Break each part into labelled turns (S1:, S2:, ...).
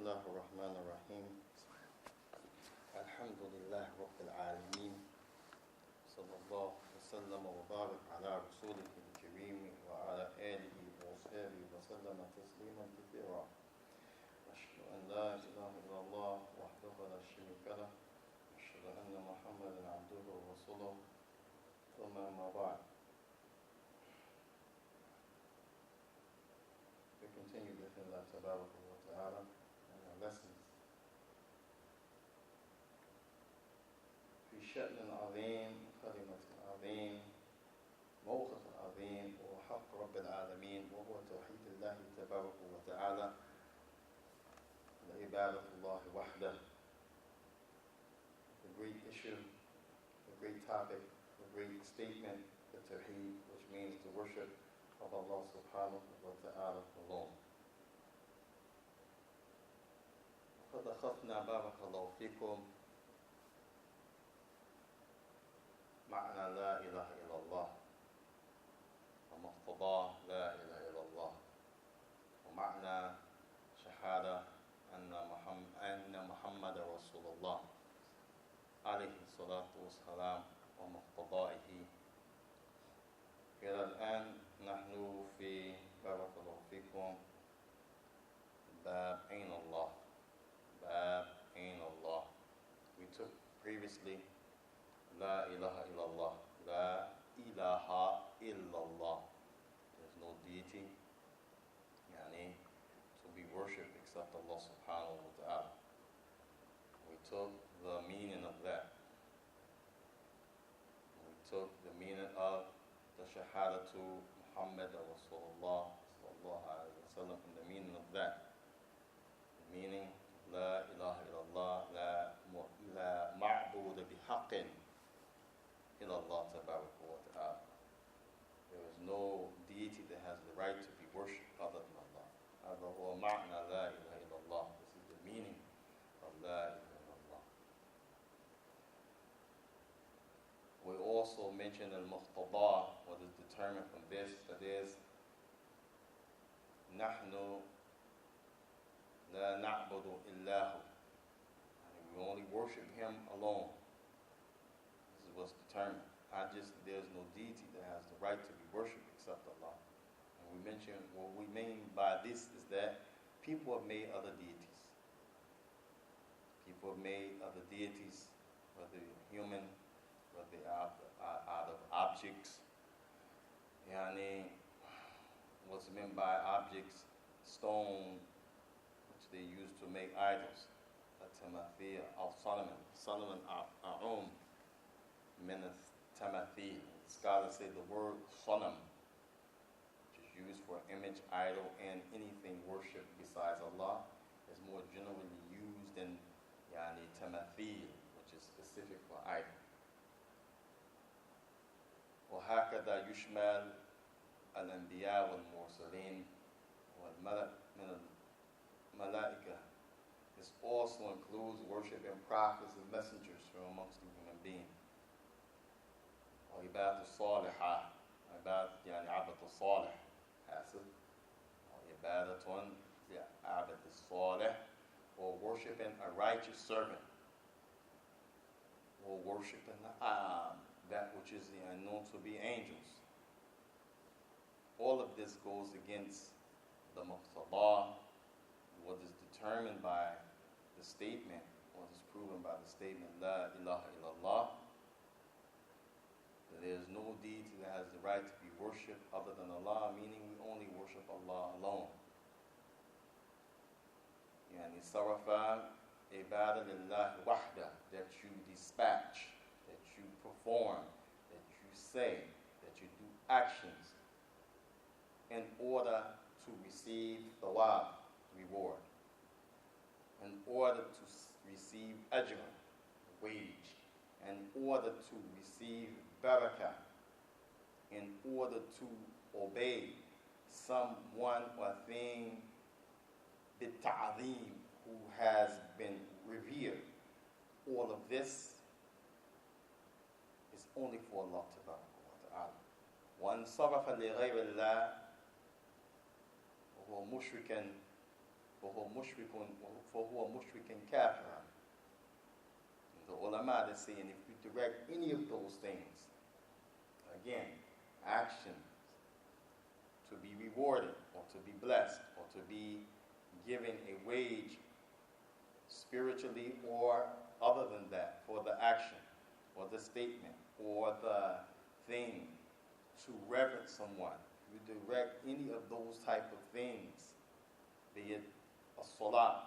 S1: الله الرحمن الرحيم. الحمد لله رب العالمين. صلى الله وسلم وبارك على رسوله الكريم وعلى آله وصحبه وسلم تسليما كثيرا. أشهد أن لا إله إلا الله وحده لا شريك له. أشهد أن محمدا عبده ورسوله. ثم أما بعد. We continue with Allah Tabaraka wa Ta'ala and our lessons. في شأن عظيم كلمة عظيم موقف عظيم وحق رب العالمين وهو توحيد الله تبارك وتعالى وعبادة الله وحده. The great issue, the great topic, the great statement, the Tawheed, which means to worship of Allah subhanahu wa ta'ala alone. قد أخذنا بارك الله فيكم معنى لا إله إلا الله ومقتضى لا إله إلا الله ومعنى شهادة أن محمد رسول الله عليه الصلاة والسلام ومقتضائه. إلى الآن نحن في بارك الله فيكم باب أين الله. باب أين الله. We took previously لا إله إلا الله. لا إله إلا الله. There's no deity يعني to be worshipped except Allah subhanahu wa ta'ala. We took the meaning of that. We took the meaning of the shahadatu Muhammad Rasulullah sallallahu alayhi wa sallam and the meaning of that. The meaning لا إله إلا الله لا معبود بحق إلا الله تبارك وتعالى. There is no deity that has the right to be worshipped other than Allah. هذا هو معنى لا إله إلا الله. This is the meaning of لا إله إلا الله. We also mentioned al-muqtada, what is determined from this, that is نحن لا نعبد إلا هو. We only worship Him alone. This is what's determined. There's no deity that has the right to be worshipped except Allah. And we mentioned what we mean by this is that people have made other deities. People have made other deities, whether human, whether out of objects. Yani, what's meant by objects? Stone, which they used to make idols. Tamathil al-Solomon. Solomon a'um min tamathil. Scholars say the word sonam, which is used for image, idol, and anything worshipped besides Allah, is more generally used than yani tamathil, which is specific for idol. وهكذا يشمل الأنبياء والمرسلين والملك من الملائكة. This also includes worshiping prophets and messengers from amongst the human beings. وعبادة الصالحة عبادة يعني عبد الصالح حاسب وعبادة عبد الصالح or worshiping a righteous servant or worshiping that which is known to be angels. All of this goes against the muqtada, what is determined by the statement, what is proven by the statement, La ilaha illallah, that there is no deity that has the right to be worshipped other than Allah, meaning we only worship Allah alone. Yani sarafa ibadah lillahi wahda, that you dispatch, that you perform, that you say, that you do actions in order to receive thawab, reward, in order to receive ajr, wage, in order to receive barakah, in order to obey someone or thing bita'adhim, who has been revered. All of this is only for Allah ta'ala. وَأَنْ صَرَفَ لِغَيْرِ اللَّهِ وَهُوَ مُشْرِكًا فهو مشرك كافر. The ulama is saying if you direct any of those things, again, actions, to be rewarded or to be blessed or to be given a wage spiritually or other than that for the action or the statement or the thing to reverence someone. You direct any of those type of things, be it a salah,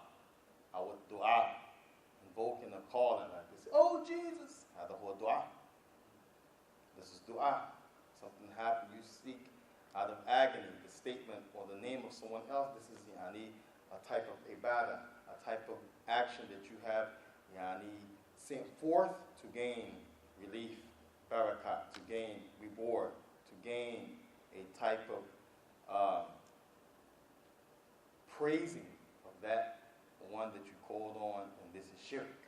S1: our dua, invoking or calling, like they say, oh Jesus, هذا هو dua. This is dua. Something happened, you seek out of agony the statement or the name of someone else. This is a type of ibadah, a type of action that you have sent forth to gain relief, barakat, to gain reward, to gain a type of praising of that one that you called on, and this is shirk.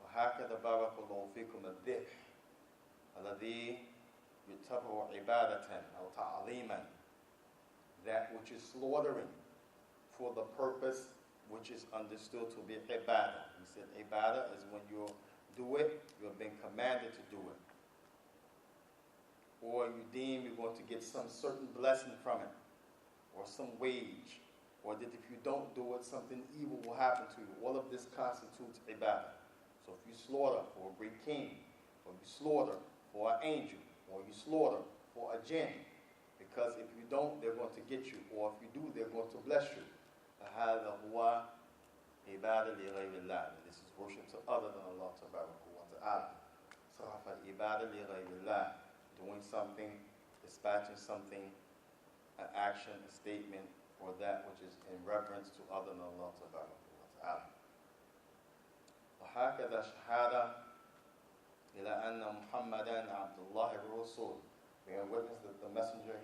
S1: وهكذا بارك الله فيكم الذبح الذي يعتبر عبادة أو تعظيما, that which is slaughtering for the purpose which is understood to be ibadah. He said ibadah is when you do it, you've been commanded to do it. Or you deem you're going to get some certain blessing from it, or some wage, or that if you don't do it, something evil will happen to you. All of this constitutes ibadah. So if you slaughter for a great king, or you slaughter for an angel, or you slaughter for a jinn, because if you don't, they're going to get you, or if you do, they're going to bless you. فهذا هو عبادة لغير الله. This is worship to other than Allah تبارك وتعالى. صرف العبادة لغير الله, doing something, dispatching something, an action, a statement, or that which is in reference to other than Allah تبارك وتعالى. وهكذا شهادة إلى أن محمدا عبد الله الرسول. We are witness that the messenger,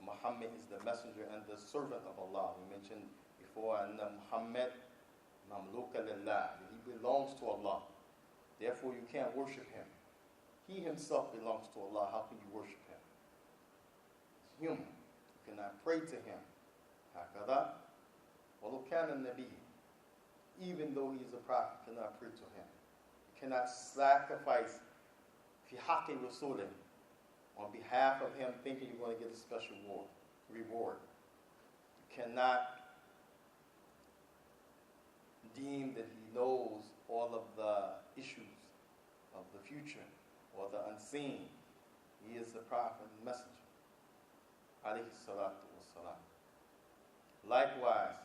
S1: Muhammad is the messenger and the servant of Allah. We mentioned before, أن Muhammad mamluka lillah, that he belongs to Allah. Therefore, you can't worship him. He himself belongs to Allah. How can you worship him? He's human. You cannot pray to him. هكذا ولو كان النبي, even though he is a prophet, you cannot pray to him. You cannot sacrifice في حق رسوله, on behalf of him, thinking you're going to get a special reward. You cannot deem that he knows all of the issues of the future or the unseen. He is the prophet and messenger. Alayhi salatu wassalam. Likewise,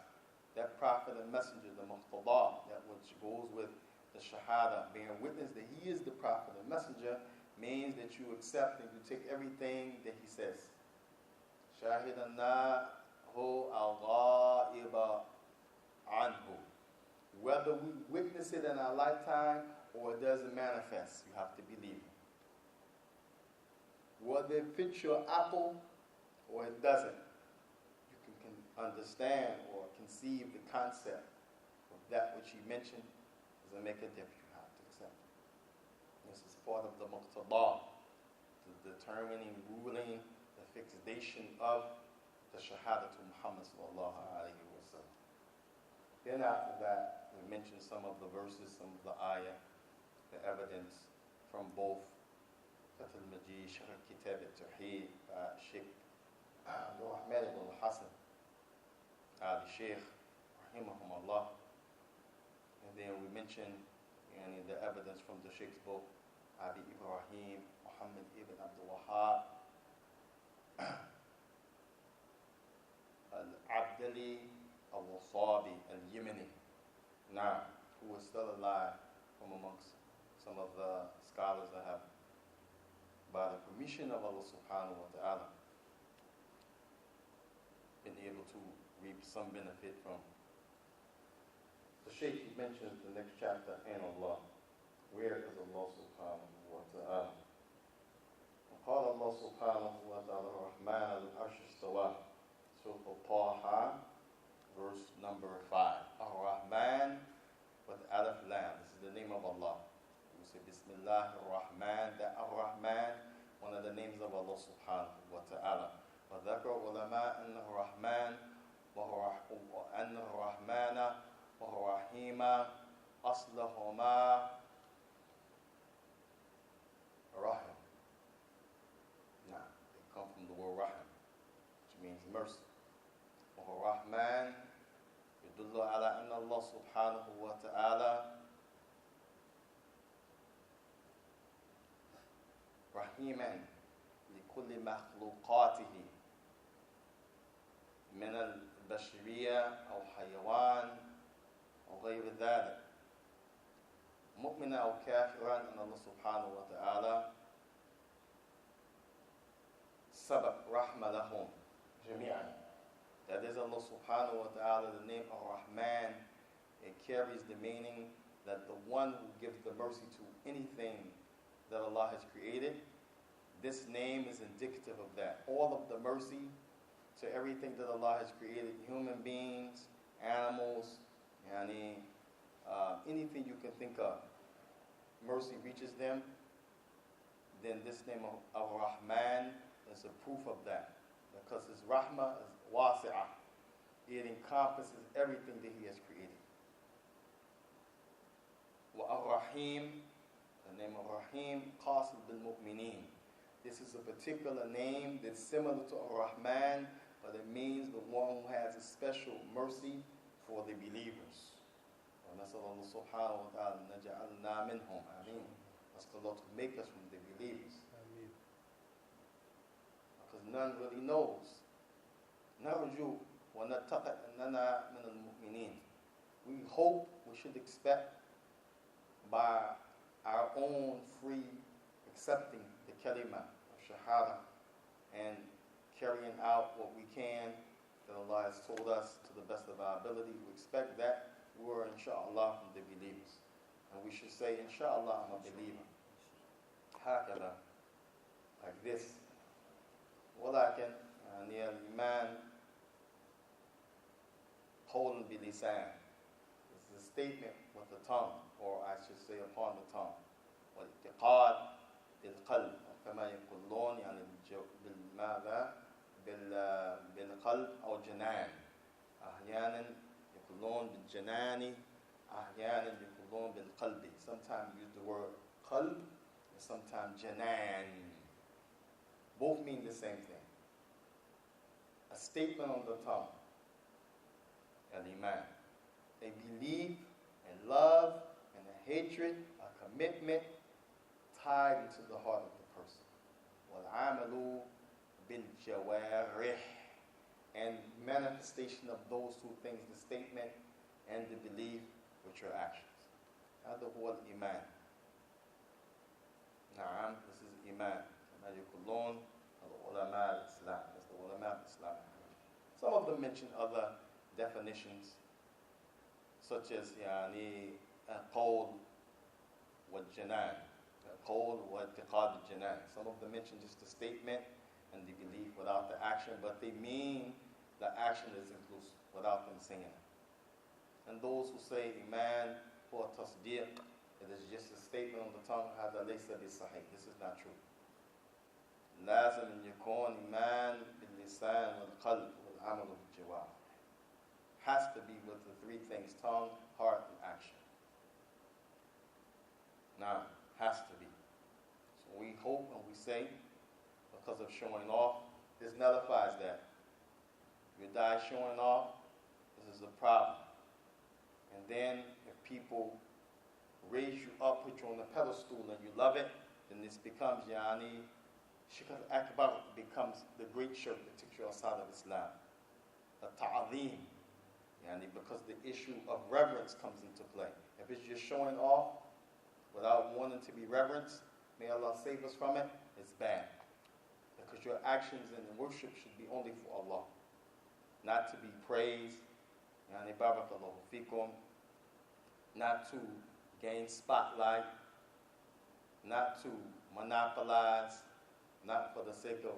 S1: that prophet and messenger, the muqtada, that which goes with the shahada, being witness that he is the prophet and messenger, means that you accept and you take everything that he says. Shahidana hu al-ghaiba anhu. Whether we witness it in our lifetime or it doesn't manifest, you have to believe it. Whether it fits your apple or it doesn't, you can understand or conceive the concept of that which he mentioned. Doesn't make a difference. You have to accept it. This is part of the muqtada, the determining, ruling, the fixation of the shahada to Muhammad sallallahu alayhi wa sallam. Then after that, we mentioned some of the verses, some of the ayah, the evidence from both Fath al-Majid, Sharh Kitab al-Tawheed, Sheikh Rahman ibn Hassan, Ali Sheikh, rahimahumullah. And then we mentioned the evidence from the Sheikh's book, Abi Ibrahim, Muhammad ibn Abdul Wahab, Al-Abdali al-Wasabi al-Yemeni, now, who is still alive from amongst some of the scholars that have, by the permission of Allah subhanahu wa ta'ala, been able to reap some benefit from. The Shaykh mentions the next chapter, and Allah. Where is Allah subhanahu wa ta'ala? وقال الله سبحانه وتعالى الرحمن على العرش استوى. Surah Taha, verse number 5. Ar-Rahman with Alif Lam. This is the name of Allah. We say Bismillah ar-Rahman. That Ar-Rahman, one of the names of Allah subhanahu wa ta'ala. وذكر علماء أنه رحمن وأن كلمة أصلهما رحم. Now, they come from the word rahim, which means mercy. الرحمن يدل على أن الله سبحانه وتعالى رحيما لكل مخلوقاته من البشرية أو حيوان أو غير ذلك، مؤمنا أو كافرا، أن الله سبحانه وتعالى سبق رحمة لهم جميعا. That is Allah subhanahu wa ta'ala, the name of Rahman. It carries the meaning that the one who gives the mercy to anything that Allah has created. This name is indicative of that. All of the mercy to everything that Allah has created, human beings, animals, anything you can think of, mercy reaches them. Then this name of Rahman is a proof of that. Because his rahmah is wasi'ah. It encompasses everything that he has created. Wa-ar-Rahim, the name of Rahim, qasid bil-mu'mineen. This is a particular name that's similar to Ar-Rahman, but it means the one who has a special mercy for the believers. وَنَسَأَلَ اللَّهُ سُبْحَانَهُ وَتَعَالَى أَن نَجْعَلْنَا مِنْهُمْ. Ameen. Ask Allah to make us from the believers. Because none really knows. نرجو ونعتقد أننا من المؤمنين. We hope, we should expect by our own free accepting the kalima of shahada and carrying out what we can that Allah has told us to the best of our ability. We expect that we are inshallah from the believers. And we should say, inshallah, I'm a believer. هكذا, like this. ولكن يعني الإيمان قول بلسان. This is a statement with the tongue, or I should say upon the tongue. والاعتقاد بالقلب كما يقولون يعني بالماذا بالقلب أو جنان. أحيانا يقولون بالجنان أحيانا يقولون بالقلب. Sometimes use the word قلب and sometimes جنان. Both mean the same thing. A statement on the tongue, al-iman, a belief and love and a hatred, a commitment tied into the heart of the person. Wal-amalu bil-jawarih, and manifestation of those two things, the statement and the belief, with your actions. هذا هو الإيمان. نعم, this is iman. كما يقولون العلماء الإسلام. That's the ulama of Islam. Some of them mention other definitions, such as قول والجنان, قول واعتقاد الجنان. Some of them mention just the statement and the belief without the action, but they mean the action is inclusive without them saying it. And those who say iman or tasdiq, it is just a statement on the tongue, هذا ليس بصحيح. This is not true. لازم أن يكون إيمان باللسان والقلب والعمل بالجوارح. Has to be with the three things: tongue, heart, and action. Now, has to be. So we hope and we say, because of showing off, this nullifies that. You die showing off, this is a problem. And then if people raise you up, put you on a pedestal, and you love it, then this becomes Shikar Akbar, becomes the great shirk that takes you outside of Islam. The ta'adhim, because the issue of reverence comes into play. If it's just showing off without wanting to be reverenced, may Allah save us from it, it's bad. Because your actions and worship should be only for Allah, not to be praised, barakallahu fikum, not to gain spotlight, not to monopolize, not for the sake of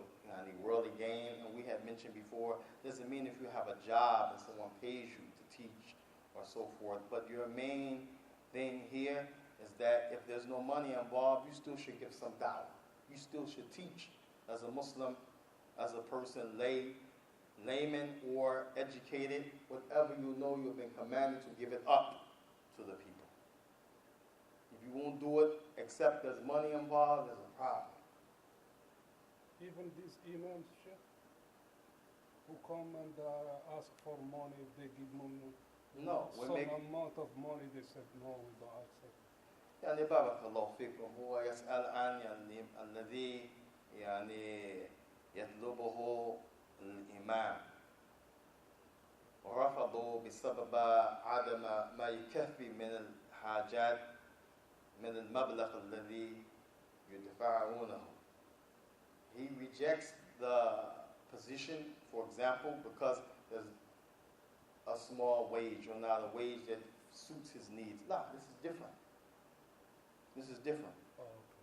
S1: worldly gain. And we had mentioned before, doesn't mean if you have a job and someone pays you to teach or so forth, but your main thing here is that if there's no money involved, you still should give some dawah. You still should teach as a Muslim, as a person, layman or educated, whatever you know you've been commanded to give it up to the people. If you won't do it, except there's money involved, there's a problem.
S2: Even these imams, Sheikh, who come and ask for money, if they give money,
S1: No,
S2: some amount of money, they said, no, we don't accept.
S1: يعني بارك الله فيكم. هو يسأل عن الذي يعني يطلبه الإمام ورفضوا بسبب عدم ما يكفي من الحاجات من المبلغ الذي يدفعونه. He rejects the position, for example, because there's a small wage or not a wage that suits his needs. No, this is different. This is different.
S2: Oh, okay.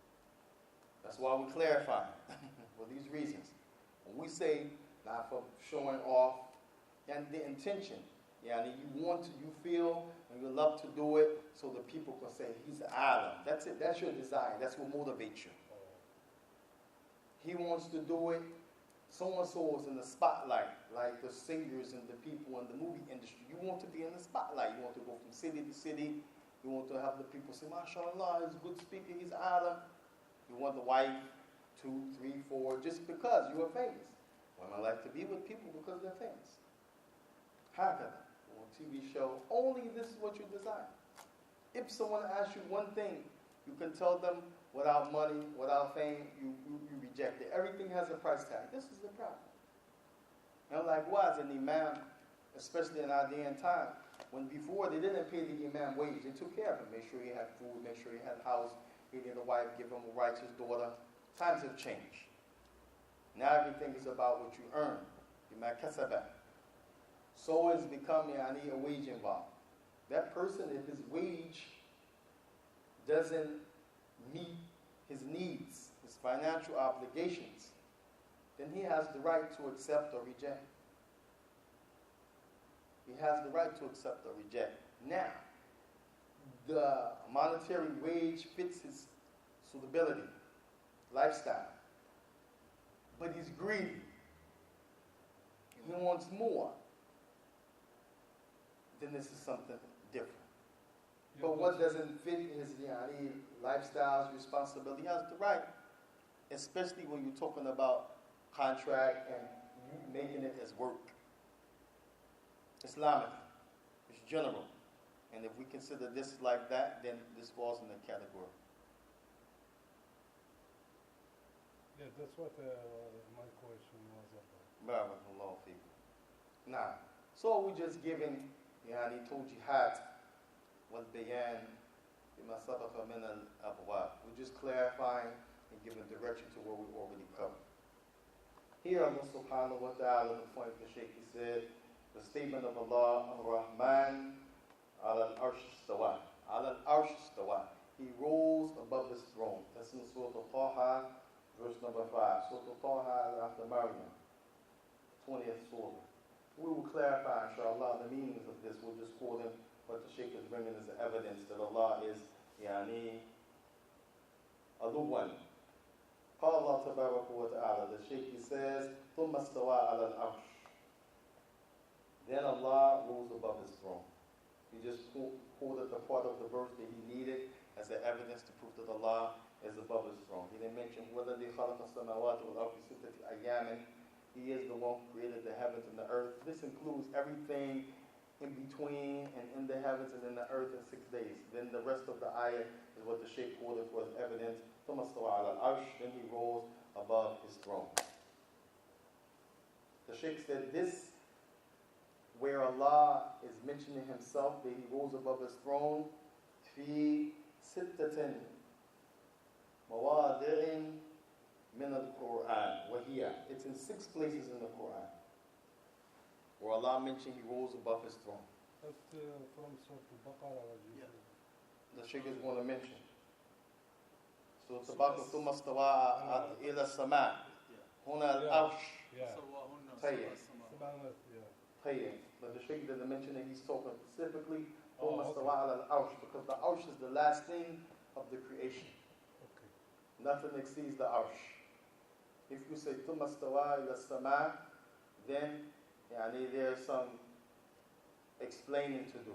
S1: That's why we clarify for these reasons. When we say not for showing off, and the intention, you feel and you love to do it so the people can say he's an alim. That's it. That's your desire. That's what motivates you. He wants to do it. So-and-so is in the spotlight, like the singers and the people in the movie industry. You want to be in the spotlight. You want to go from city to city. You want to have the people say, MashaAllah, he's a good speaker, he's alim. You want the wife, 2, 3, 4, just because you are famous. Women like to be with people because they're famous. Hakada, on a TV show, only this is what you desire. If someone asks you one thing, you can tell them without money, without fame, you reject it. Everything has a price tag. This is the problem. And likewise, an imam, especially in our day and time, when before they didn't pay the imam wage, they took care of him, make sure he had food, make sure he had a house, he needed a wife, give him a righteous daughter. Times have changed. Now everything is about what you earn. So it's becoming, I need a wage involved. That person, if his wage doesn't meet his needs, his financial obligations, then he has the right to accept or reject. He has the right to accept or reject. Now, the monetary wage fits his suitability, lifestyle. But he's greedy. He wants more. Then this is something different. But what doesn't fit his lifestyles, responsibility, he has the right, especially when you're talking about contract and you making it as work. Islamic, it's general. And if we consider this like that, then this falls in the category.
S2: Yeah, that's what my question was about.
S1: Barakallahu feekum. Now, so we're just giving توجيهات والبيان بما سبق من الأبواب. We're just clarifying and giving direction to what we already covered. Here, Allah subhanahu wa ta'ala, the point the Shaykh said, the statement of Allah, Ar-Rahman ala al-arsh istawa. Ala al-arsh istawa. He rose above his throne. That's in Surah Al-Taha, verse number 5. Surah Al-Taha after Maryam, 20th Surah. We will clarify, inshallah, the meanings of this. We'll just quote him what the Shaykh is bringing as evidence that Allah is Aluwan. قال الله تبارك وتعالى. The Shaykh says, ثم استوى على العرش. Then Allah rose above his throne. He just quoted the part of the verse that he needed as an evidence to prove that Allah is above his throne. He didn't mention whether they خلق السماوات والأرض في ستة أيام. He is the one who created the heavens and the earth. This includes everything in between and in the heavens and in the earth in 6 days. Then the rest of the ayah is what the Shaykh quoted was evidence. ثم استوى على العرش. Then he rose above his throne. The Shaykh said this, where Allah is mentioning himself, that he rose above his throne, في ستة مواضع من القرآن وهي. It's in 6 places in the Quran where Allah mentioned he rose above his throne.
S2: That's from Surah Al-Baqarah.
S1: Yeah. The Shaykh is going to mention. So Al-Baqarah ثم استوى إلى السماء هنا العرش. طيب. But the Shaykh didn't mention that he's talking specifically ثم استوى على العرش, because the arsh is the last thing of the creation. Okay. Nothing exceeds the arsh. If you say ثم استوى إلى السماء, then there's some explaining to do.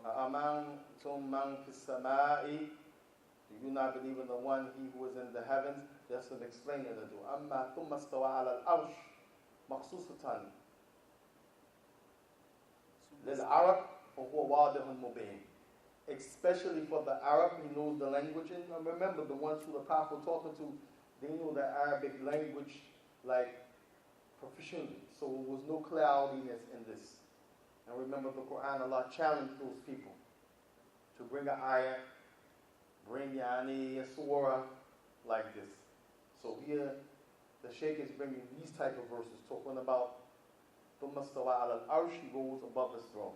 S1: أَأَمَنْتُمْ مَنْ فِي السَّمَاءِ Do you not believe in the one, he who is in the heavens? That's an explaining to do. أَمَّا ثُمَّ اسْتَوَى عَلَى الْعَرْشِ مَخْصُوصَةً لِلْعَرَبِ فَهُوَ وَاضِحٌ مُبِينٌ. Especially for the Arab, he knows the language. And remember, the ones who the Prophet was talking to, they knew the Arabic language like proficiently. So there was no cloudiness in this. And remember the Quran, Allah challenged those people to bring an ayah, bring a surah like this. So here, the Shaykh is bringing these type of verses, talking about ثُمَّ اسْتَوَى عَلَى الْعَرْشِ, he rose above his throne.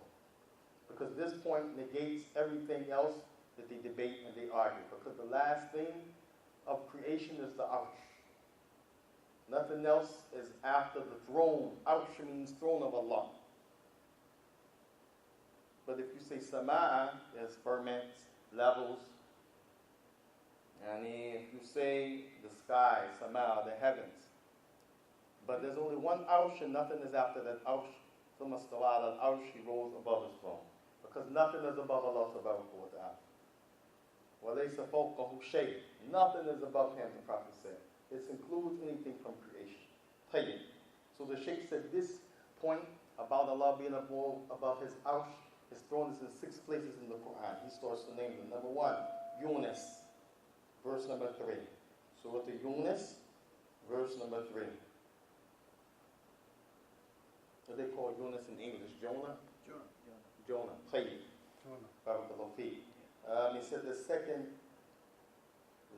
S1: Because this point negates everything else that they debate and they argue. Because the last thing of creation is the arsh. Nothing else is after the throne. Arsh means throne of Allah. But if you say Sama'a, there's ferments, levels. And if you say the sky, Sama'a, the heavens. But there's only one Arsh and nothing is after that Arsh. ثُمَّ اسْتَوَى عَلَى الْعَرْشِ, he rose above his throne. Because nothing is above Allah subhanahu wa ta'ala. وَلَيْسَ فَوْقَهُ شَيْءٍ. Nothing is above him, the Prophet said. This includes anything from creation. Tayyib. So the Shaykh said this point about Allah being above his arsh, his throne is in 6 places in the Quran. He starts to name them. Number 1, Yunus, verse number 3. Surah Yunus, verse number 3. What they call Yunus in English? Jonah? Jonah. Tayyib. Barakallahu feek. He said the second,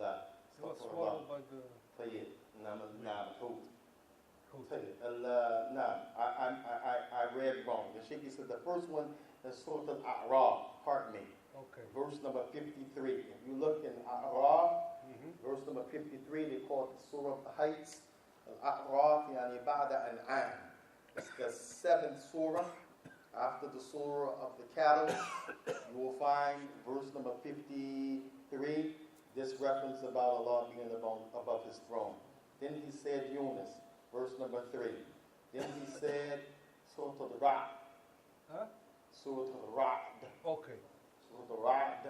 S1: La.
S2: He was swallowed by the...
S1: طيب نعم حوت طيب نعم I read wrong. The Shaykh said the first one is Surah Al-A'raf, pardon me.
S2: Okay.
S1: Verse number 53. If you look in A'raf, verse number 53, they call it Surah of the Heights. Al-A'raf يعني بعد أنعام. It's the 7th surah. After the surah of the cattle, you will find verse number 53. This reference about Allah being above his throne. Then he said Yunus, verse number 3. Then he said Surah Al-Ra'd.
S2: Huh?
S1: Surah Al-Ra'd.
S2: Okay.
S1: Surah Al-Ra'd.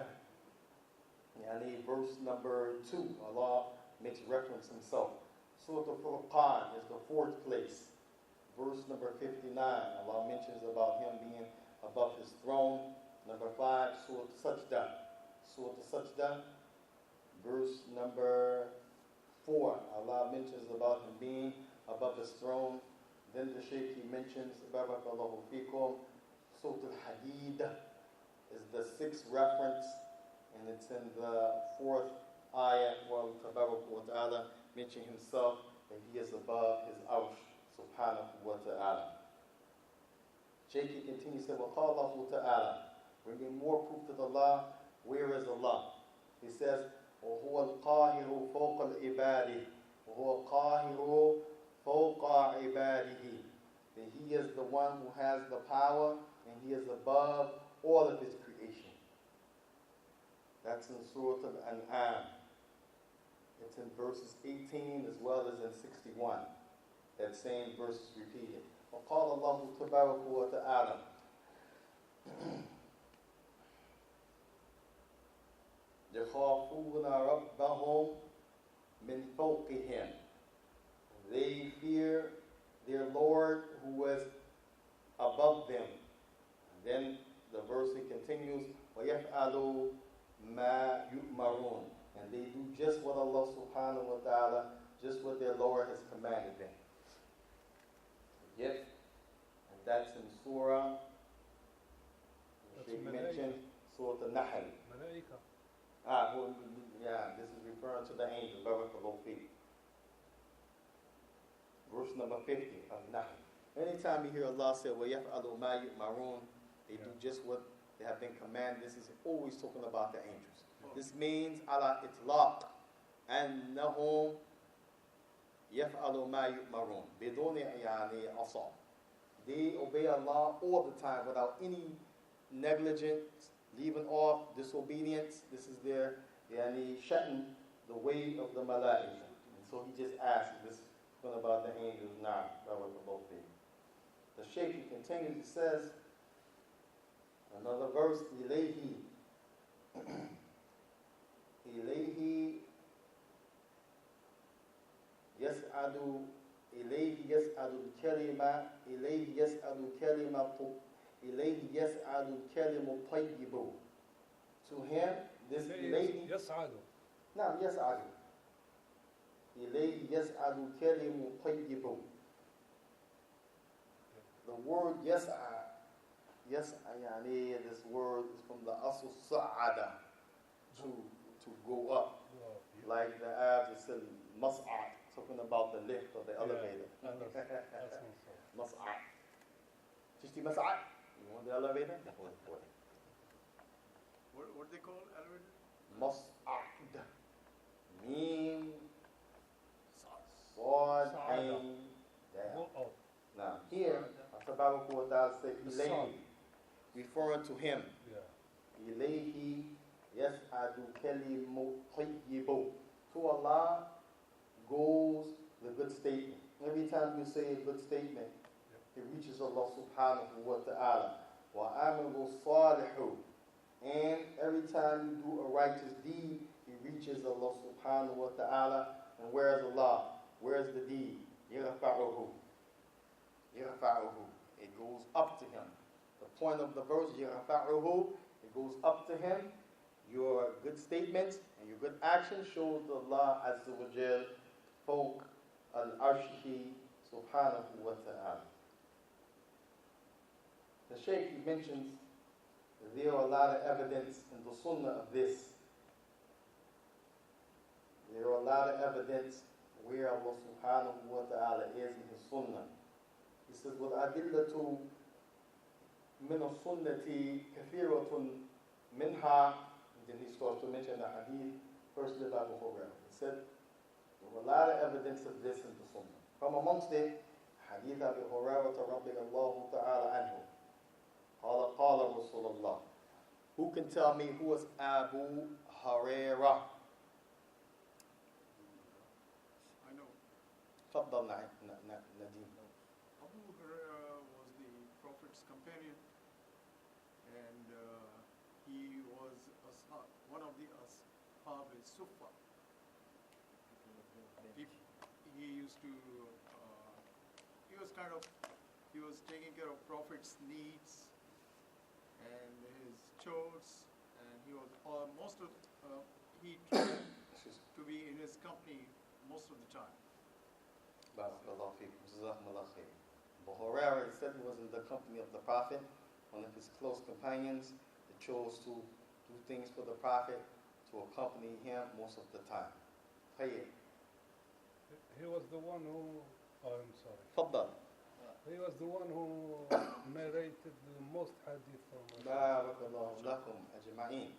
S1: Yani verse number 2. Allah makes reference himself. Surah Al-Furqan is the 4th place. Verse number 59. Allah mentions about him being above his throne. Number 5. Surah Al-Sajdah. Surah Al-Sajdah. Verse number 4, Allah mentions about him being above his throne. Then the Shaykh, he mentions, Barakallahu fikum, Surah Al-Hadid is the 6th reference, and it's in the 4th ayah where Tabarak wa ta'ala mentioned himself that he is above his arsh, subhanahu wa ta'ala. Shaykh, he continues, said, وَقَالَهُ تَعَالَى, bringing more proof to Allah. Where is Allah? He says, وهو القاهر فوق العباد وهو القاهر فوق عباده. That he is the one who has the power and he is above all of his creation. That's in Surah Al-An'am. It's in verses 18 as well as in 61. That same verse is repeated. وقال الله تبارك وتعالى يخافون ربهم من فوقهم. They fear their Lord who is above them. And then the verse continues, وَيَفْعَلُوا مَا يُؤْمَرُونَ. And they do just what Allah subhanahu wa ta'ala, just what their Lord has commanded them. Yes, and that's in Surah, she mentioned Surah Al-Nahl. This is referring to the angel, Barakallahu feek. Verse number 50 of Nahl. Anytime you hear Allah say, وَيَفْعَلُوا مَا يُؤْمَرُونَ, they do just what they have been commanded. This is always talking about the angels. This means, ala itlaq, أَنَّهُمْ يَفْعَلُوا مَا يُؤْمَرُونَ بِدُونِ يعني عصا. They obey Allah all the time without any negligence, leaving off disobedience. This is their sha'n, the way of the malaika. And so he just asked this one about the angels now. The Shaykh, he continues, he says, Another verse, إليه إليه يسعد إليه يسعد الكلمة إليه يسعد الكلمة إليه يسعد الكلم الطيب. To him, this إليه
S2: يسعد.
S1: نعم يسعد. إليه يسعد الكلم الطيب. The word يسعى يسعى يعني this word is from the أصل صعد to go up. Like the Arabs said مسعى, talking about the lift or the elevator. مسعى. تشتي مسعى? You want the elevator?
S3: What do they call elevator?
S1: مسعد. Meme. Sword. Ain. Now here, Tabarak wa Ta'ala said Ilayhi, referring to him. Ilayhi yas'adu kalimu tayyibu. To Allah goes the good statement. Every time you say a good statement, it reaches Allah subhanahu wa ta'ala. Wa amilu salihu. And every time you do a righteous deed, it reaches Allah subhanahu wa ta'ala. And where is Allah? Where is the deed? Yarfa'uhu. Yarfa'uhu. It goes up to him. The point of the verse, Yarfa'uhu, it goes up to him. Your good statements and your good actions shows Allah Azza wa Jal fawq al-arshihi subhanahu wa ta'ala. The Shaykh, he mentions that there are a lot of evidence in the sunnah of this. There are a lot of evidence where Allah subhanahu wa ta'ala is in his sunnah. He says, وَالْأَدِلَّةُ مِنَ السُنَّةِ كَثِيرَةٌ مِنْهَا. Then he starts to mention the hadith, firstly by Abu Hurairah. He said, there were a lot of evidence of this in the sunnah. From amongst it, hadith Abu Hurairah radiyallahu ta'ala anhu. قال رسول الله. Who can tell me who is Abu Hurairah?
S3: I know.
S1: تفضل Nadim.
S3: Abu Hurairah was the Prophet's companion, and he was one of the Ashab al-Suffa. He used to, he was taking care of Prophet's needs and his chores, and he was he tried to be in his company most of the time.
S1: Barakallahu feekum. Jazakumullah khair. Abu Hurairah said he was in the company of the Prophet, one of his close companions that chose to do things for the Prophet, to accompany him most of the time. Khair.
S2: He was the one who, I'm sorry.
S1: Tfaddal.
S2: He was the one who narrated the most hadith from us.
S1: Barakallahu lakum ajma'in.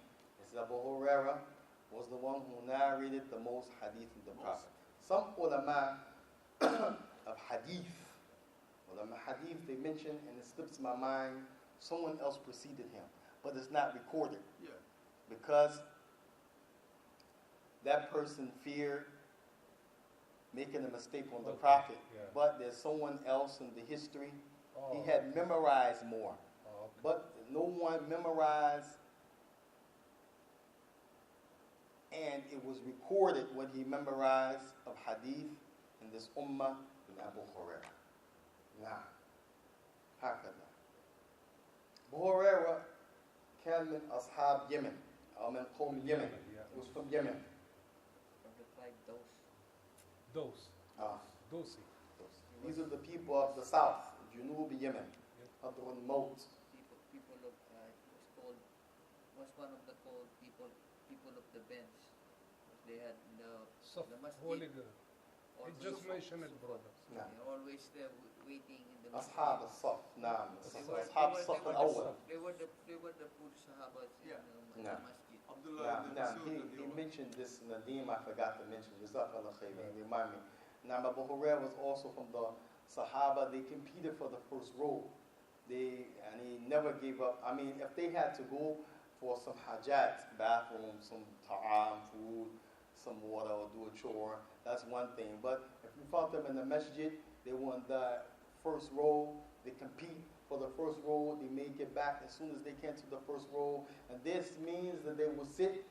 S1: It's Abu Hurairah was the one who narrated the most hadith of the Prophet. Some ulama of hadith, they mention, and it slips my mind, someone else preceded him, but it's not recorded.
S3: Yeah.
S1: Because that person feared making a mistake on the Prophet, but there's someone else in the history. He had memorized more, but no one memorized, and it was recorded what he memorized of hadith in this ummah in Abu Hurairah. Now, هكذا. Abu Hurairah كان من أصحاب يمن أو من قوم يمن. He was from Yemen.
S4: From the tribe
S2: Dos. Dosi.
S1: These are the people of the south, Junub Yemen, Hadr al-Maut.
S4: People of was one of the called people of the bench. They had the masjid.
S2: He just mentioned it, brother.
S4: They always waiting in the masjid.
S1: أصحاب الصف نعم
S4: They
S1: الصف الأول.
S4: They were the good sahabas in the masjid.
S3: Abdullah ibn
S1: Now,
S3: Mas'ud
S1: he mentioned this, Nadim, I forgot to mention, Jazakallah khairan, remind me. Now, Abu Hurairah was also from the Sahaba. They competed for the first row. And he never gave up. I mean, if they had to go for some hajat, bathroom, some ta'am, food, some water, or do a chore, that's one thing. But if you found them in the masjid, they won the first row. They compete for the first row, they make it back as soon as they can to the first row. And this means that they will sit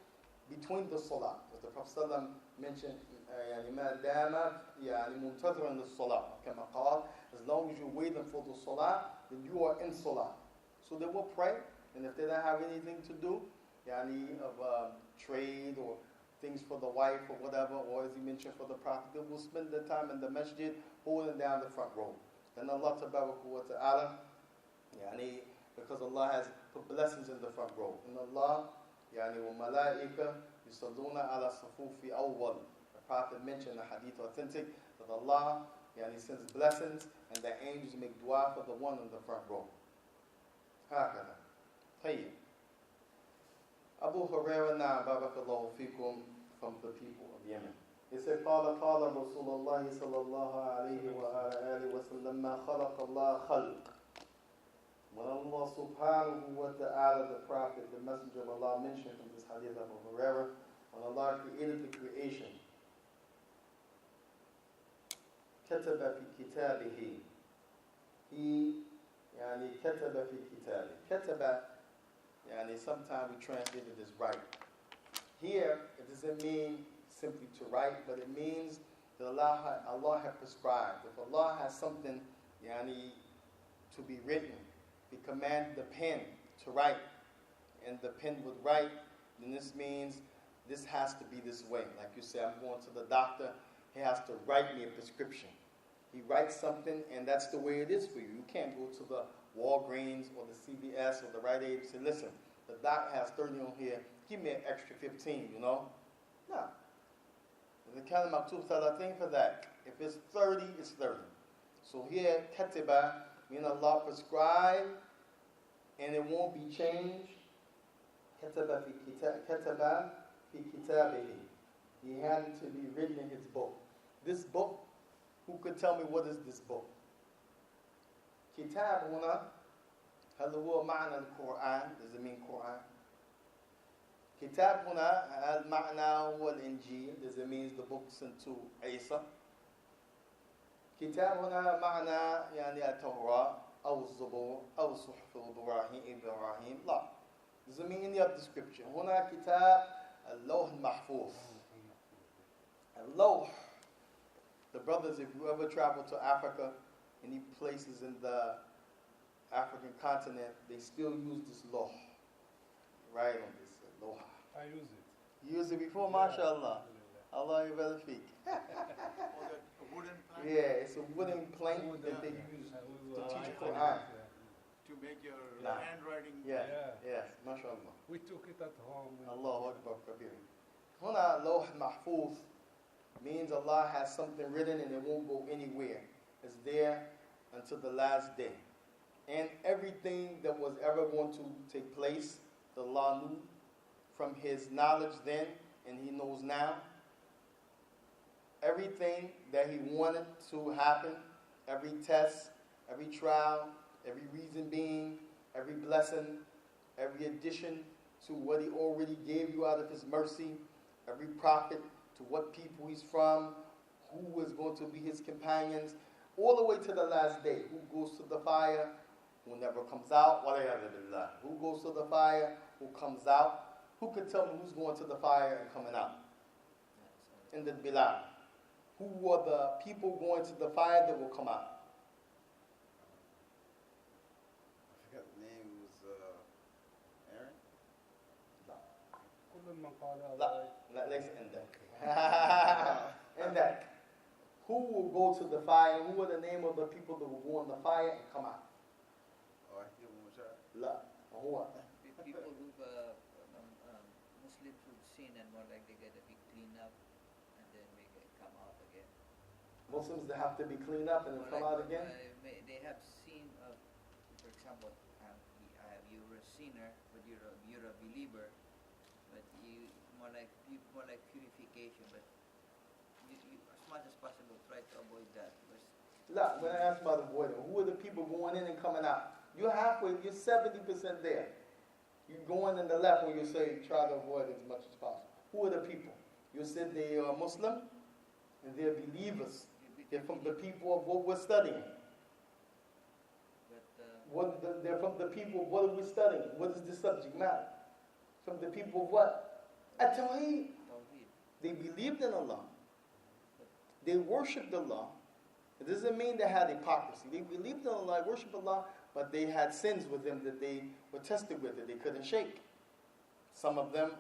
S1: between the salah. As the Prophet ﷺ mentioned, يعني ما دام يعني منتظرا للصلاة كما قال, as long as you're waiting for the salah, then you are in salah. So they will pray, and if they don't have anything to do, yani of trade or things for the wife or whatever, or as he mentioned for the Prophet, they will spend their time in the masjid holding down the front row. And Allah Tabaraka wa Ta'ala, yani, because Allah has put blessings in the front row. And Allah, yani, wa malaika yusalluna ala safufi awwal. The Prophet mentioned the hadith authentic that Allah, yani, sends blessings and the angels make dua for the one in the front row. هكذا. طيب. Abu Hurairah now, barakallahu fikum, from the people of Yemen. He said, قال رسول الله صلى الله عليه وآله وسلم ما خلق الله خلق. When Allah subhanahu wa ta'ala, the Prophet, the Messenger of Allah, mentioned from this hadith of Abu Hurairah, when Allah created the creation, كتب في كتابه. He يعني كتب في كتابه. كتب يعني sometimes we translate it as write. Here, it doesn't mean simply to write, but it means that Allah has prescribed. If Allah has something yani, to be written, He commanded the pen to write, and the pen would write, then this means this has to be this way. Like you say, I'm going to the doctor, he has to write me a prescription. He writes something, and that's the way it is for you. You can't go to the Walgreens or the CVS or the Rite Aid and say, listen, the doc has 30 on here, give me an extra 15, you know? No. The Kalam Maktub Salatin for that. If it's 30, it's 30. So here, Katiba, meaning Allah prescribed, and it won't be changed. Kataba fi kitabihi. He had it to be written in his book. This book, who could tell me what is this book? Kitab huna, هل هو معنى القرآن? Does it mean Quran? Kitab huna, المعنى هو الإنجيل. Does it mean the book sent to Isa? كتاب هنا معنى يعني التوراة أو الزبور أو صحف إبراهيم لا. Does it mean any of the scripture? هنا كتاب اللوح المحفوظ. اللوح. The brothers, if you ever travel to Africa, any places in the African continent, they still use this loh. Right on this loh.
S2: I use it.
S1: You used it before, mashallah. Allah yabarak.
S3: Or that wooden plank
S1: Yeah, it's a wooden plank that they use to teach Quran.
S3: to make your
S1: Nah.
S3: handwriting.
S1: Yeah,
S2: Yeah.
S1: yes, mashallah.
S2: We took it at home.
S1: Allahu Akbar Kabir. Huna lawh mahfuz means Allah has something written and it won't go anywhere. It's there until the last day. And everything that was ever going to take place, the Allah knew from His knowledge then and He knows now. Everything that He wanted to happen, every test, every trial, every reason being, every blessing, every addition to what He already gave you out of His mercy, every prophet to what people he's from, who was going to be his companions, all the way to the last day. Who goes to the fire, who never comes out, who goes to the fire, who comes out. Who could tell me who's going to the fire and coming out? In the Bilal. Who were the people going to the fire that will come out?
S5: I forgot the name. It was Aaron?
S2: كل من قال
S1: لا ليس عندك. عندك. Who will go to the fire? Who are the name of the people that will go in the fire and come out?
S5: Oh, I can give him a shot.
S1: لا هو.
S4: People who've Muslims who've sinned and more like they get a big clean up and then they come out again.
S1: Muslims that have to be cleaned up and then
S4: More
S1: come
S4: like,
S1: out again?
S4: they have seen, for example, you're a sinner, but you're a believer, but you more like purification. But you as much as possible try to avoid that. Because
S1: Look, when I ask about avoiding, who are the people going in and coming out? You're halfway, you're 70% there. You're going in the left when you say try to avoid as much as possible. Who are the people? You said they are Muslim and they're believers. They're from the people of what we're studying.
S4: But
S6: They're from the people. What are we studying? What is the subject matter? From the people of what? At-Tawheed. They believed in Allah. They worshipped Allah. It doesn't mean they had hypocrisy. They believed in Allah, worshipped Allah, but they had sins with them that they were tested with, that they couldn't shake. Some of them,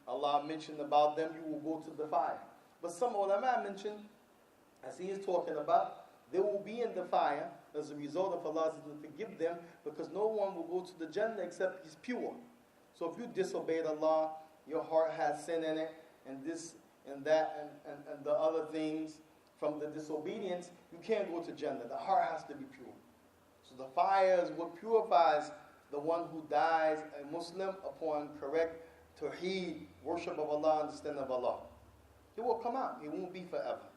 S6: Allah mentioned about them, you will go to the fire. But some ulama mentioned, as he is talking about, they will be in the fire as a result of Allah to forgive them, because no one will go to the Jannah except he's pure. So if you disobeyed Allah, your heart has sin in it, and this and that and the other things from the disobedience, you can't go to Jannah. The heart has to be pure. So the fire is what purifies the one who dies a Muslim upon correct Tawheed, worship of Allah, understanding of Allah. It will come out. It won't be forever.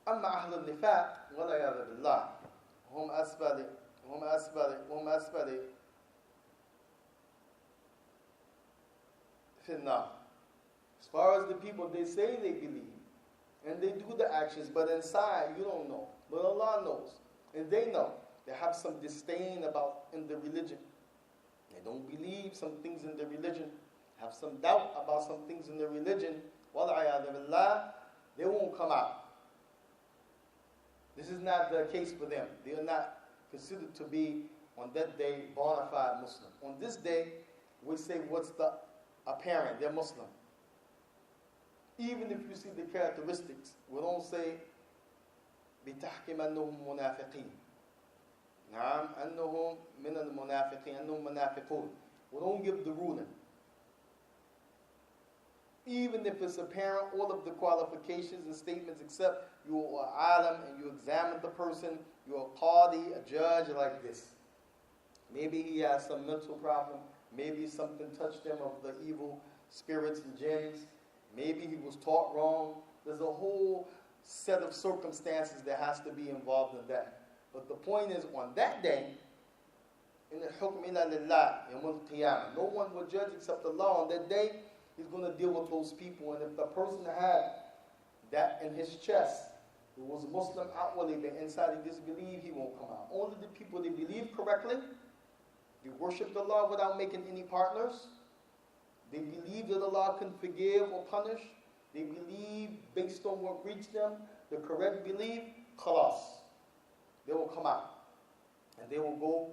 S6: أما أهل النفاق والعياذ بالله هم أسفل في النار. As far as the people, they say they believe and they do the actions, but inside you don't know. But Allah knows, and they know. They have some disdain in the religion. They don't believe some things in the religion. Have some doubt about some things in the religion. وَالْعِيَاذُ بِاللَّهِ. They won't come out. This is not the case for them. They are not considered to be on that day bona fide Muslim. On this day, we say what's the apparent, they're Muslim. Even if you see the characteristics, we don't say بِتَحْكِمْ أَنَّهُمْ مُنَافِقِينَ نعم أنهم من المنافقين أنهم منافقون. We don't give the ruling. Even if it's apparent, all of the qualifications and statements, except you are alim and you examine the person, you're a qadi, a judge like this. Maybe he has some mental problem. Maybe something touched him of the evil spirits and jinns. Maybe he was taught wrong. There's a whole set of circumstances that has to be involved in that. But the point is, on that day, in the hukm illa lillah, yawmul qiyamah, no one will judge except Allah. On that day, He's going to deal with those people. And if the person had that in his chest, who was Muslim outwardly, but inside he disbelieved, he won't come out. Only the people that believe correctly, they worship Allah without making any partners. They believe that Allah can forgive or punish. They believe based on what reached them, the correct belief, khalas. They will come out. And they will go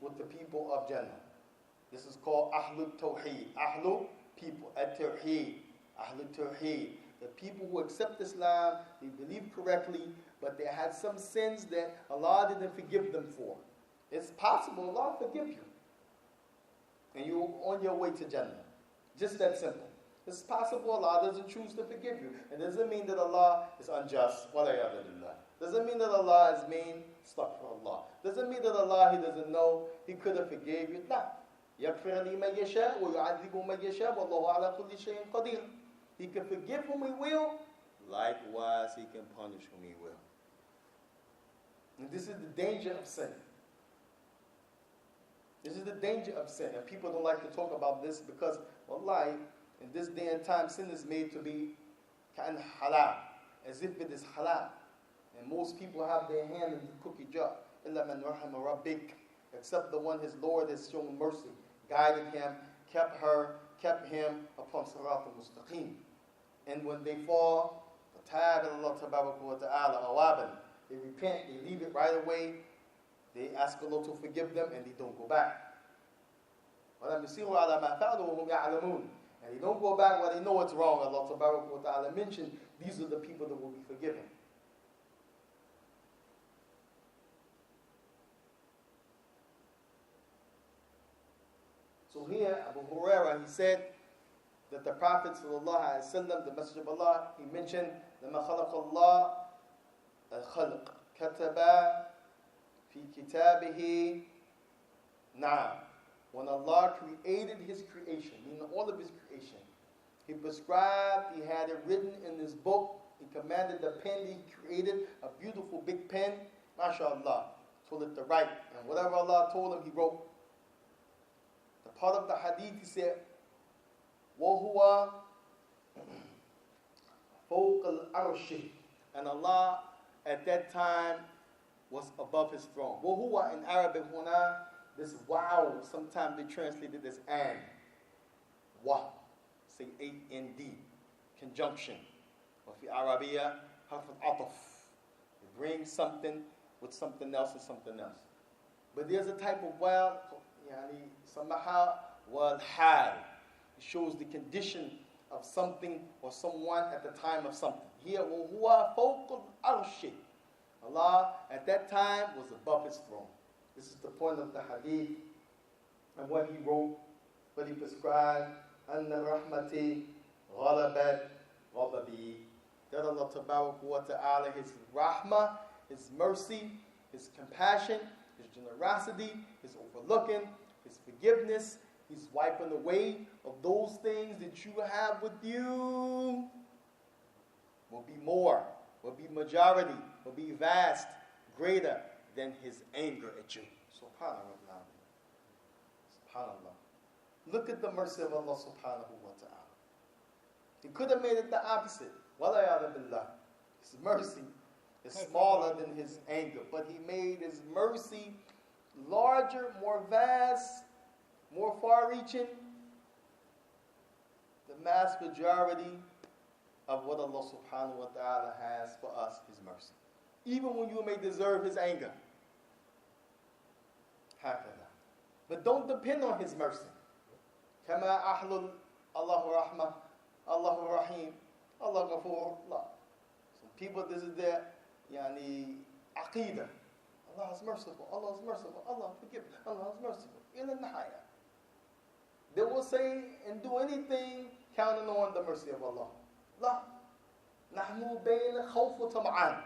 S6: with the people of Jannah. This is called Ahlul Tawheed. Ahlu, people. At-Tawheed. Ahlul Tawheed. The people who accept Islam, they believe correctly, but they had some sins that Allah didn't forgive them for. It's possible Allah forgive you. And you're on your way to Jannah. Just that simple. It's possible Allah doesn't choose to forgive you. It doesn't mean that Allah is unjust. Doesn't mean that Allah is mean. Astaghfirullah. Doesn't mean that Allah, He doesn't know. He could have forgave you. No. يَغْفِرْ لِمَنْ يَشَاءُ وَيُعَذِّبُ مَنْ يَشَاءُ وَاللَّهُ عَلَى كُلِّ شَيْءٍ قَدِيرٌ. He can forgive whom He will. Likewise, He can punish whom He will. And this is the danger of sin. This is the danger of sin. And people don't like to talk about this because, wallahi, in this day and time, sin is made to be kind of halal, as if it is halal. And most people have their hand in the cookie jar. إِلَّا مَنْ رَحَمَ رَبِّكَ. Except the one His Lord has shown mercy, guided him, kept him upon Sirat al-Mustaqim. And when they fall, they repent, they leave it right away. They ask Allah to forgive them and they don't go back. And they don't go back when they know it's wrong. Allah mentioned these are the people that will be forgiven. So here, Abu Hurairah, he said that the Prophet ﷺ, the Messenger of Allah, he mentioned, لَمَا خَلَقَ اللَّهُ الْخَلْقَ كَتَبَ فِي كِتَابِهِ نَعَمْ. When Allah created His creation, meaning all of His creation, He prescribed, He had it written in His book, He commanded the pen He created, a beautiful big pen, mashallah, told it to write. And whatever Allah told Him, He wrote. The part of the hadith, He said, وَهُوَ فَوْقَ الْعَرْشِ. And Allah, at that time, was above his throne. وَهُوَ in Arabic huna, this wow, sometimes they translate it as and. Wa, say A-N-D, conjunction. وفي عربية حرف العطف. It brings something with something else and something else. But there's a type of wow, يعني سماها والحال. It shows the condition of something or someone at the time of something. Here, وَهُوَ فَوْقَ الْعَرْشِ. Allah at that time was above his throne. This is the point of the hadith and what he wrote, what he prescribed. أَنَّ رَحْمَتِي غَلَبَتْ غَضَبِي. That Allah Tabarak wa Ta'ala, his rahmah, his mercy, his compassion, his generosity, his overlooking, his forgiveness, he's wiping away of those things that you have with you will be more, will be majority, will be vast, greater than his anger at you. Subhanallah. Subhanallah. Look at the mercy of Allah subhanahu wa ta'ala. He could have made it the opposite. Walayadu billah. His mercy is smaller than his anger, but he made his mercy larger, more vast, more far-reaching. The mass majority of what Allah subhanahu wa ta'ala has for us, his mercy. Even when you may deserve his anger. Hakada. But don't depend on his mercy. Kama ahlul Allahu rahmah, Allahu rahim, Allah ghafur. Some people, this is their aqidah. Allah is merciful, Allah is merciful, Allah forgive, Allah is merciful. Ila nahaya. They will say and do anything counting on the mercy of Allah. La. Nahnu bayna khawf wa tam'an.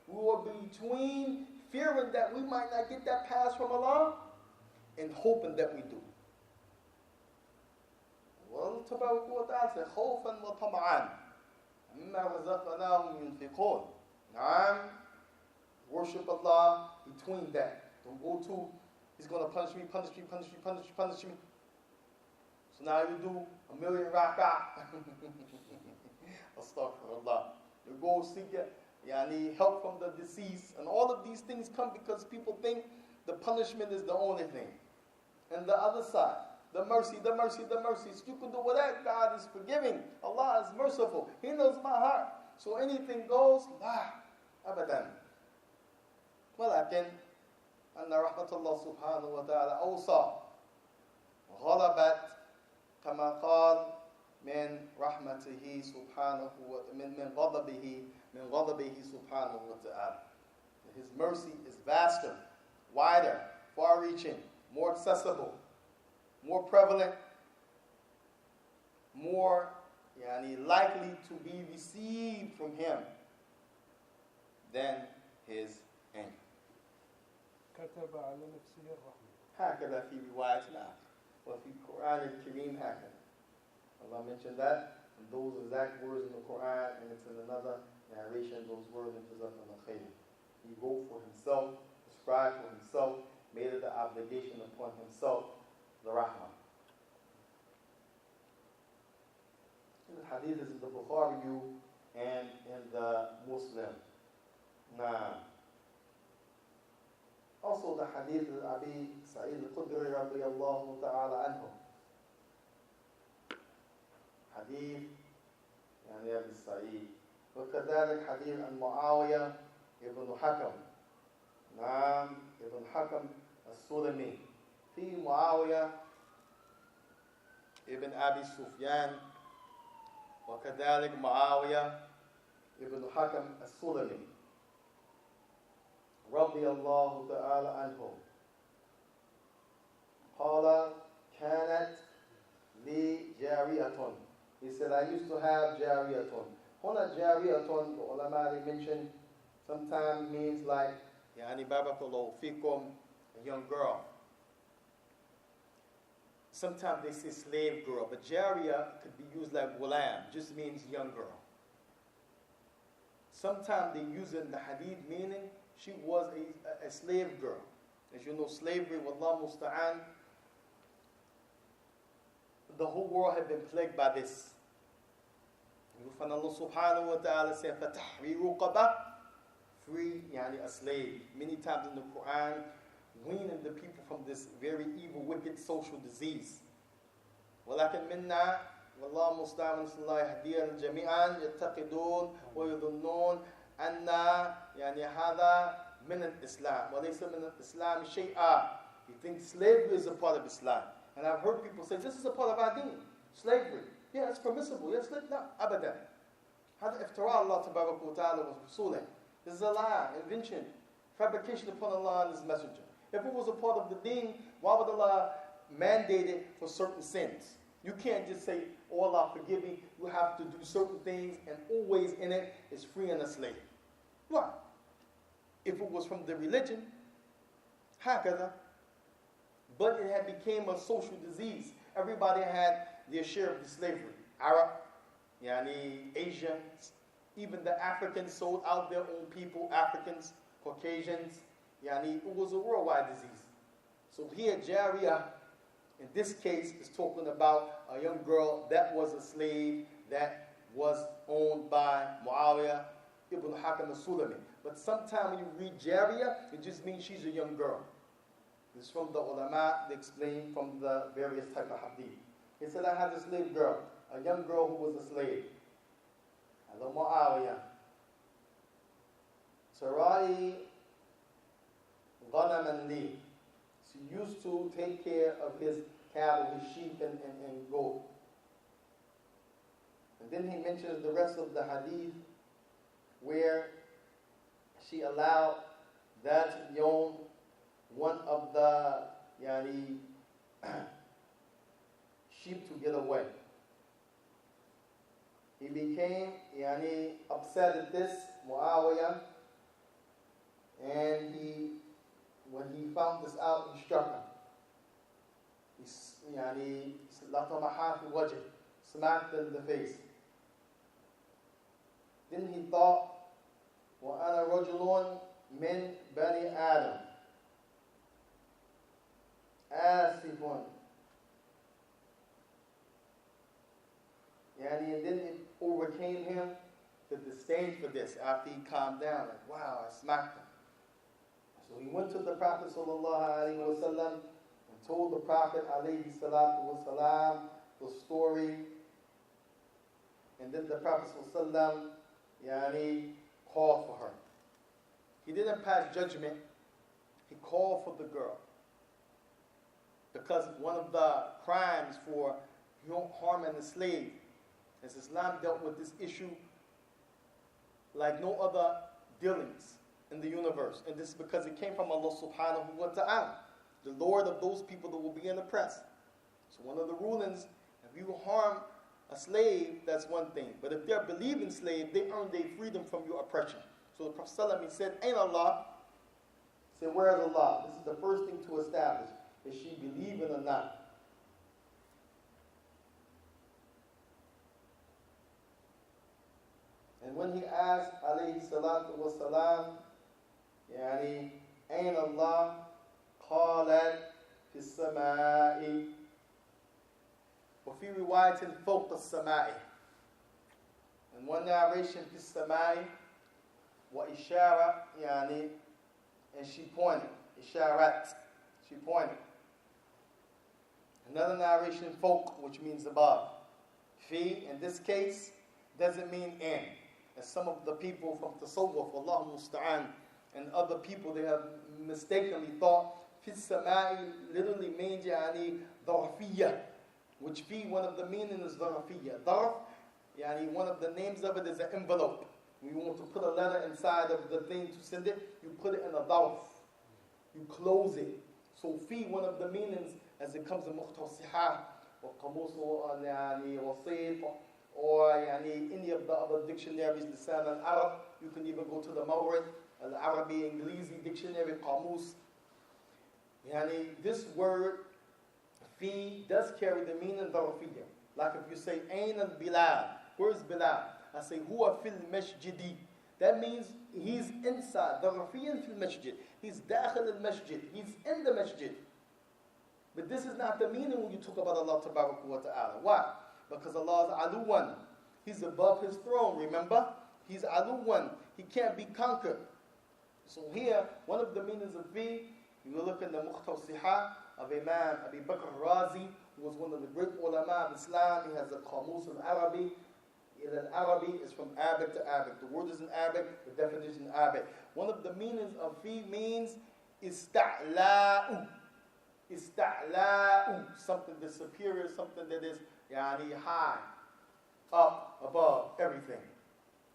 S6: We were between fearing that we might not get that pass from Allah and hoping that we do. Well, Tabarak wa Ta'ala said, khawfan wa tam'an. Mimma razaqnahum yunfiqun. Naam. Worship Allah between that. Don't go to, he's going to punish me. So now you do 1,000,000 rak'ah. Astaghfirullah. You go seek help from the deceased. And all of these things come because people think the punishment is the only thing. And the other side, the mercy. So you can do whatever. God is forgiving. Allah is merciful. He knows my heart. So anything goes, la, abadan. ولكن أن رحمة الله سبحانه وتعالى أوصى غلبت كما قال من رحمته سبحانه من غضبه سبحانه وتعالى. His mercy is vaster, wider, far-reaching, more accessible, more prevalent, more likely to be received from him than his anger.
S2: كتب على نفسه الرحمة.
S6: هكذا في رواية الآخر وفي القرآن الكريم هكذا. Allah mentioned that, and those exact words in the Quran, and it's in another narration, those words in Jazakallah Khair. He wrote for himself, prescribed for himself, made it the obligation upon himself, the Rahmah. The hadith is in the Bukhari and in the Muslim. Now, also the hadith of Abi Sa'id al-Khudri radiyallahu ta'ala anhu. حديث أبي سعيد وكذلك حديث عن معاوية ابن حكم ابن حكم السلمي في معاوية ابن أبي سفيان وكذلك معاوية ابن حكم السلمي رضي الله تعالى عنه قال كانت لي جارية. He said, I used to have jariyatun. Hona jariyatun, the ulama mentioned, sometimes means like, yani barakallahu fikum, a young girl. Sometimes they say slave girl, but jariya could be used like gulam, just means young girl. Sometimes they use it in the hadith meaning she was a slave girl. As you know, slavery, wallah musta'an, the whole world had been plagued by this. Allah subhanahu wa ta'ala said, فَتَحْرِيرُ قَبَةٍ free a slave. Many times in the Quran, weaning the people from this very evil, wicked social disease. ولكن منا والله المستعان نسأل الله يهدينا جميعا يعتقدون ويظنون أن هذا من الإسلام وليس من الإسلام شيئا. You think slavery is a part of Islam. And I've heard people say, this is a part of our deen. Slavery. Yeah, it's permissible. Yes, no, abadan. هذا افتراء الله تبارك وتعالى ورسوله. This is a lie, invention, fabrication upon Allah and His Messenger. If it was a part of the deen, why would Allah mandate it for certain sins? You can't just say, oh Allah forgive me. You have to do certain things and always in it is freeing a slave. Why? If it was from the religion, hakada. But it had became a social disease. Everybody had their share of the slavery. Arab, Asians, even the Africans sold out their own people, Africans, Caucasians. It was a worldwide disease. So here, Jariyah, in this case, is talking about a young girl that was a slave that was owned by Muawiyah ibn Hakam al-Sulami. But sometimes when you read Jariyah, it just means she's a young girl. This is from the ulama, they explain from the various type of hadith. He said, I had a slave girl, a young girl who was a slave. Hello, Muawiyah. Sarai Ghanaman li. She used to take care of his cattle, his sheep and goat. And then he mentions the rest of the hadith where she allowed that yom, one of the sheep to get away. He became upset at this, Muawiyah, and when he found this out, he struck him. He smacked him in the face. Then he thought, وَأَنَا رَجُلٌ مِّن بَنِي آدَمَ آسِفٌ. And then it overcame him, the disdain for this after he calmed down. Like, wow, I smacked him. So he went to the Prophet ﷺ and told the Prophet ﷺ the story. And then the Prophet ﷺ called for her. He didn't pass judgment. He called for the girl. Because one of the crimes for harming a slave, as Islam dealt with this issue like no other dealings in the universe. And this is because it came from Allah subhanahu wa ta'ala, the Lord of those people that will be in the press. So one of the rulings, if you harm a slave, that's one thing. But if they're a believing slave, they earn their freedom from your oppression. So the Prophet ﷺ said, ain't Allah? He said, where is Allah? This is the first thing to establish. Is she believing or not? And when he asked, alayhi salatu wa salam, ayn Allah, qalat fi samai. وفي رواية فوق السماء. In one narration, fi samai, wa ishara, and she pointed. Isharat, she pointed. Another narration, fawq, which means above. Fi, in this case, doesn't mean in. As some of the people from Tasawwuf, Allah Musta'an, and other people, they have mistakenly thought, fi samai literally means dharfiyya, which fi, one of the meanings is dharfiyya. Dharf, one of the names of it is an envelope. When you want to put a letter inside of the thing to send it, you put it in a dharf. You close it. So fi, one of the meanings, as it comes in Mukhtasihah, or Qamus, or Wasil, or any of the other dictionaries, Lisan al-Arab, you can even go to the Mawrid, Al-Arabi, Inglesi dictionary, Qamus. This word, fi, does carry the meaning dharfiyya. Like if you say, Ain al-Bilal, where's Bilal? I say, Huwa fil masjidi. That means he's inside. Dharfiyyan fil masjid. He's dakhil al-masjid. He's in the masjid. But this is not the meaning when you talk about Allah wa ta'ala. Why? Because Allah is Aluwan. He's above his throne, remember? He's Aluwan. He can't be conquered. So here, one of the meanings of fi, you look in the Mukhtasihah of Imam Abi Bakr Razi, who was one of the great ulama of Islam. He has a Qamus al-Arabi. Al-Arabi is from Arabic to Arabic. The word is in Arabic, the definition in Arabic. One of the meanings of fi means ista'la'u. Ista'la'u. Something that's superior, something that is yani high, up, above, everything.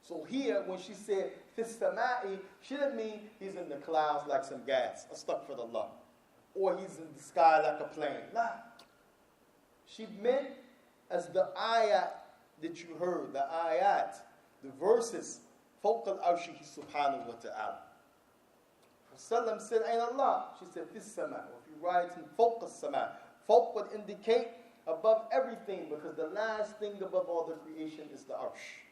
S6: So here, when she said fis sama'i, she didn't mean he's in the clouds like some gas, astaghfirullah, or he's in the sky like a plane. Nah. She meant as the ayat that you heard, the ayat, the verses, فوق العرش subhanahu wa ta'ala. Rasulullah said, Ayn Allah. She said, fis sama'. If you write in فوق السماء, فوق would indicate above everything, because the last thing above all the creation is the arsh.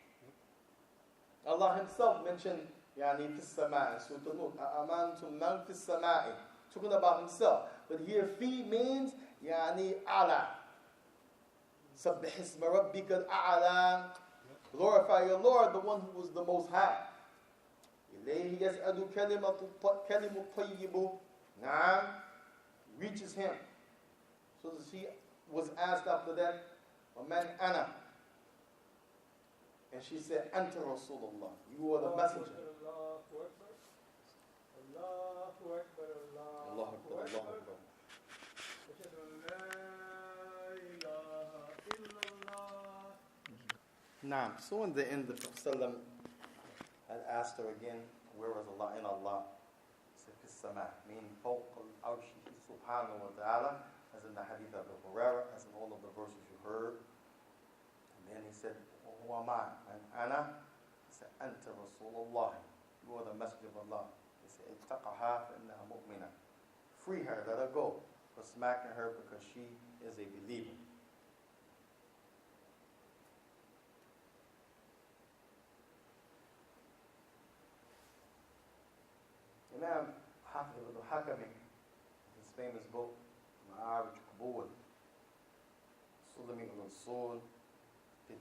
S6: Allah Himself mentioned, يعني في السماء, Surah An-Nur, أَأَمَنْتُمْ مَنْ فِي السَّمَاءِ, talking about Himself. But here, fi means, يعني ala. سَبِّحِ اسْمَ رَبِّكَ الْأَعْلَى. Glorify your Lord, the one who was the most high. إِلَيْهِ يَسْأَلُ كَلِمُ الطَّيِّبُ. Naam, reaches Him. So she was asked after that, وَمَنْ أَنَا? And she said, Anta Rasulullah. You are the messenger. Allah Akbar, Allah Akbar. Naam. So in the end, the Prophet had asked her again, where was Allah? In Allah. He said, Fis sama', meaning فوق العرش subhanahu wa ta'ala, as in the hadith of Abu Hurairah, as in all of the verses you heard. And then he said, who am I? And Ana? He said, Anta Rasulullah. You are the messenger of Allah. He said, Ittaqaha fa'innaha mu'mina. Free her, let her go. For smacking her because she is a believer. Imam Hafiz al-Hakami, his famous book, Ma'arij Qabul, Sulami al-Usul,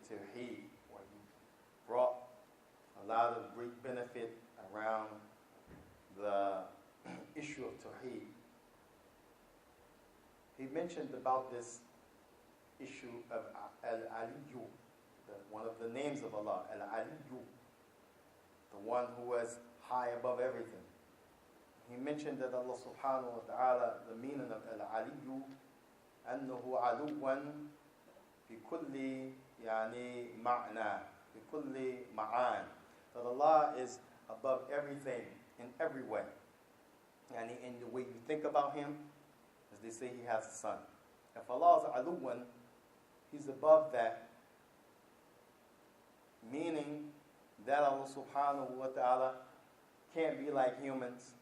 S6: Tawheed, where he brought a lot of great benefit around the issue of Tawheed. He mentioned about this issue of Al-Aliyu, one of the names of Allah, Al-Aliyu, the one who is high above everything. He mentioned that Allah subhanahu wa ta'ala, the meaning of Al-Aliyu, أنه علوا في كل يعني معنى في كل معان, that Allah is above everything in every way. And in the way you think about Him, as they say, He has a son. If Allah is aluwan, He's above that, meaning that Allah subhanahu wa ta'ala can't be like humans,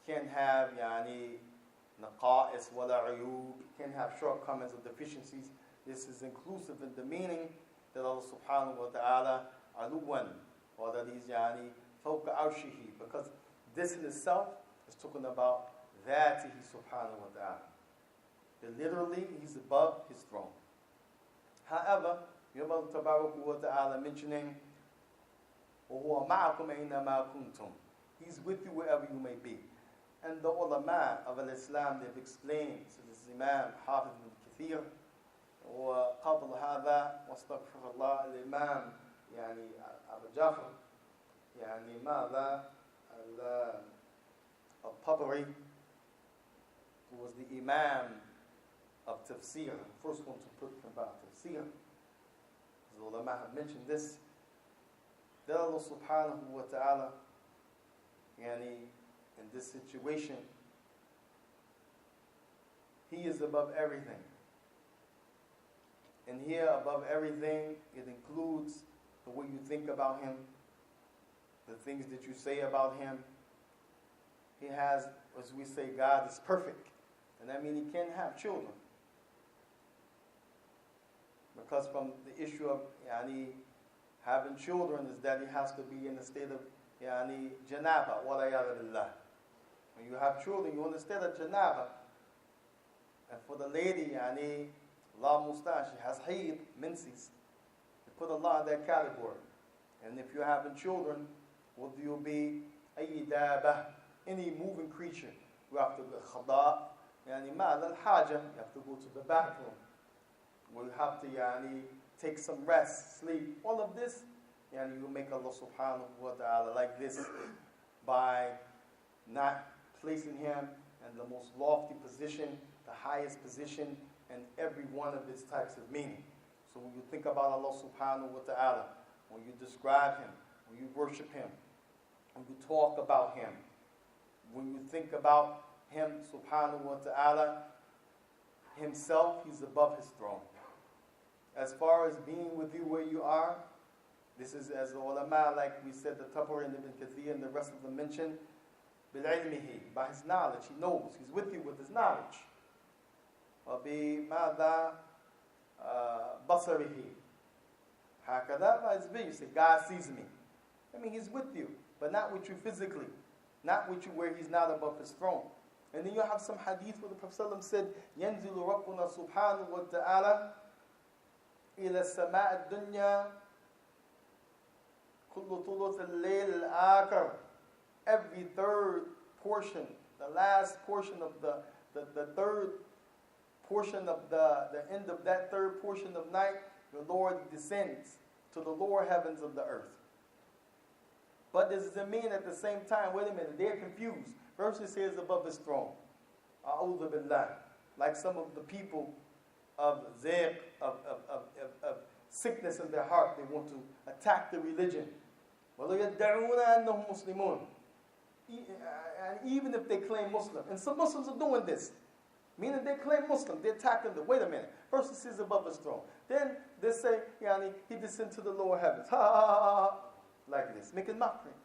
S6: can't have yani naqa'is wala uyub, can't have shortcomings or deficiencies. This is inclusive in the meaning that Allah subhanahu wa ta'ala aluwan, or that He's yani fawqa arshihi, because this in itself is talking about that He subhanahu wa ta'ala. That literally He's above His throne. However, Allah tabarak wa ta'ala mentioning وَهُوَ مَعَكُمْ أَيْنَمَا كُنْتُمْ, He's with you wherever you may be. And the ulama of Islam, they've explained, so this is Imam Hafiz ibn Kathir, وقبل هذا واستغفر الله الإمام يعني أبو جعفر يعني ماذا الطبري, who was the Imam of Tafsir, the first one to put about Tafsir. The ulama have mentioned this, that Allah subhanahu wa ta'ala yani in this situation, He is above everything. And here, above everything, it includes the way you think about Him, the things that you say about Him. He has, as we say, God is perfect. And that means He can't have children. Because from the issue of yani, having children is that He has to be in a state of yani, janaba, walayadu billah. When you have children, you're in a state of janaba. And for the lady, yani, Allah mustan, she has hayd, menses. You put Allah in that category. And if you're having children, will you be أي دابة, any moving creature. You have to go khada, يعني معنى الحاجة, you have to go to the bathroom. We have to take some rest, sleep. All of this, you make Allah subhanahu wa ta'ala like this by not placing him in the most lofty position, the highest position, and every one of its types of meaning. So when you think about Allah subhanahu wa ta'ala, when you describe him, when you worship him, when you talk about him, when you think about him subhanahu wa ta'ala, himself, he's above his throne. As far as being with you where you are, this is as the ulama, like we said, the Tabari and Ibn Kathir and the rest of them mentioned, بِالْعِلْمِهِ, by his knowledge, he knows, he's with you with his knowledge. وَبِمَاذَا بَصَرِهِ, هكذا, by his vision. You say, God sees me. I mean, he's with you, but not with you physically, not with you where he's not above his throne. And then you have some hadith where the Prophet ﷺ said, يَنزِلُ رَبُّنَا سُبْحَانَهُ وَتَعَالَى إلى السماء الدنيا كل ثلث الليل الآخر. Every third portion, the last portion of the third portion of the end of that third portion of night, the Lord descends to the lower heavens of the earth. But does it mean at the same time, wait a minute, they're confused. First it says above his throne. A'udhu billah. Like some of the people of zayq, of sickness in their heart, they want to attack the religion. And even if they claim Muslim, and some Muslims are doing this, meaning they claim Muslim, they're attacking them. Wait a minute. First it says above his throne. Then they say, he descends to the lower heavens. Ha ha ha ha. Like this. Making mockery.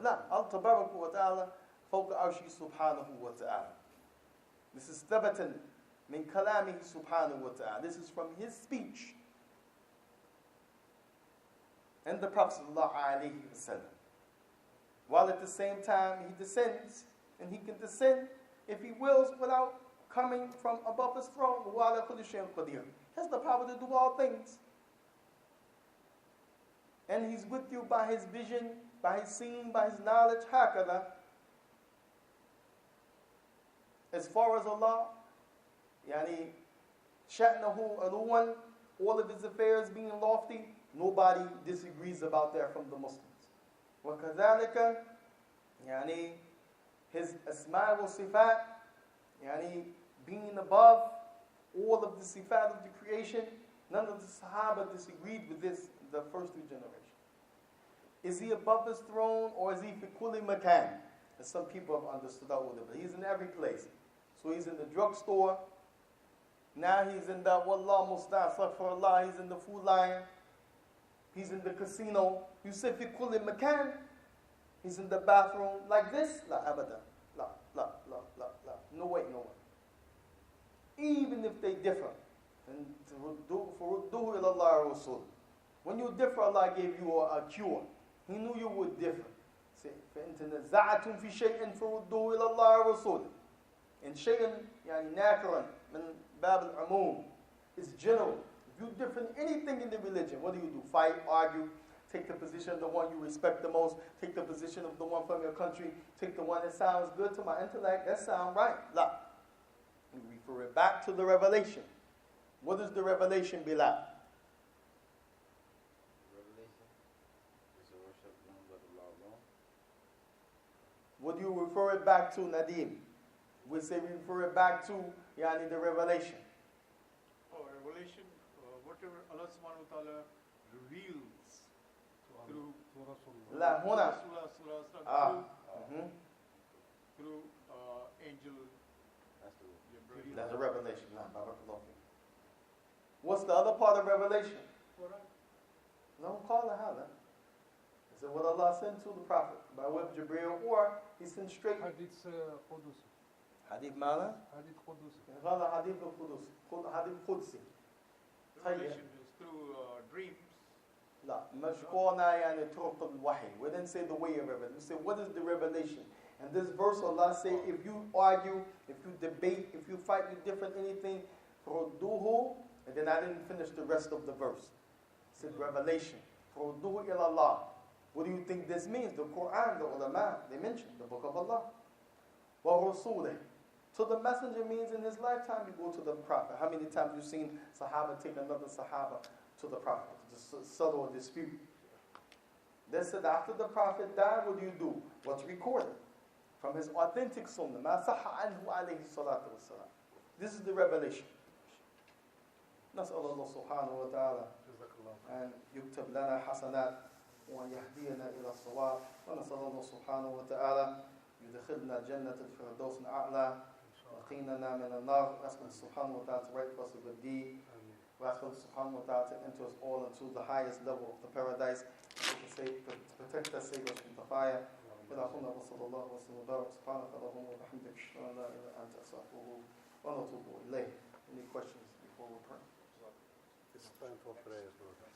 S6: La, Allah tabaraka wa ta'ala, fawqa arshi subhanahu wa ta'ala. This is thabatan min kalamihi subhanahu wa ta'ala. This is from his speech. And the Prophet sallallahu alayhi wa sallam. While at the same time he descends, and he can descend if he wills without coming from above his throne. He has the power to do all things. And he's with you by his vision, by his seeing, by his knowledge. Hakada. As far as Allah, sha'nahu aluwan, all of his affairs being lofty, nobody disagrees about that from the Muslims. وَكَذَلِكَ his asma wa sifat, being above all of the sifat of the creation, none of the Sahaba disagreed with this in the first two generations. Is he above his throne, or is he fi kulli makan? As some people have understood that word, but he's in every place. So he's in the drugstore, now he's in the wallah musta'an, astaghfirullah, he's in the Food Lion, he's in the casino. You say fi kulli makan, he's in the bathroom like this? La abada. La. No way, no way. Even if they differ, and فَرُدُّهُ إِلَى اللَّهِ وَرَسُولِهِ. When you differ, Allah gave you a cure. He knew you would differ. Say, فَإِن تَنَزَّعْتُمْ فِي شَيْءٍ فَرُدُّهُ إِلَى اللَّهِ وَرَسُولِهِ. And شَيْءٍ نَاكِرًا مِنْ بَابِ الْعُمُومِ. It's general. If you differ in anything in the religion, what do? Fight, argue, take the position of the one you respect the most, take the position of the one from your country, take the one that sounds good to my intellect, that sounds right. La. You refer it back to the revelation. What is the revelation, Bilal? What do you refer it back to, Nadim? We say we refer it back to the revelation.
S3: Oh, revelation, whatever Allah subhanahu wa ta'ala reveals through
S6: La huna.
S3: Through angel.
S6: That's a revelation. What's the other part of revelation? No, call it hada. Is it what Allah sent to the Prophet by way of Jibreel, or he sent straight?
S2: Hadith Qudusi.
S6: Hadith Mala?
S2: Hadith Qudusi.
S6: Hadith Qudusi. Hadith Qudsi.
S3: Revelation is through dreams.
S6: لا مش قلنا يعني طرق الوحي. We didn't say the way of revelation. We say what is the revelation. And this verse Allah say if you argue, if you debate, if you fight, you different anything, فَرُدُّوهُ. And then I didn't finish the rest of the verse. It said revelation. فَرُدُّوهُ إِلَى اللَّهِ What do you think this means? The Quran, the ulama, they mentioned the book of Allah. وَرُسُولِهِ. So the messenger means in his lifetime you go to the prophet. How many times you've seen Sahaba take another Sahaba to the prophet to settle a dispute? They said after the prophet died, what do? What's recorded from his authentic sunnah. مَا صَحَّ عَنْهُ عَلَيْهِ الصَّلَاةُ وَالسَّلَامُ. This is the revelation. نسأل الله سبحانه وتعالى أن يكتب لنا حسنات وأن يهدينا إلى الصواب ونسأل الله سبحانه وتعالى يدخلنا جنة الفردوس الأعلى وقينا من النار. Ask Allah subhanahu wa ta'ala to write for us a good deed. We ask Allah subhanahu wa ta'ala to enter us all into the highest level of the paradise, to protect us, save us from the fire. وَلَا وصلى الله وسلم وبارك سبحانك اللهم وبحمدك أشهد أن لا إله إلا أنت أستغفرك ونتوب إليه. Any questions before we pray?
S5: It's time for prayers, brother.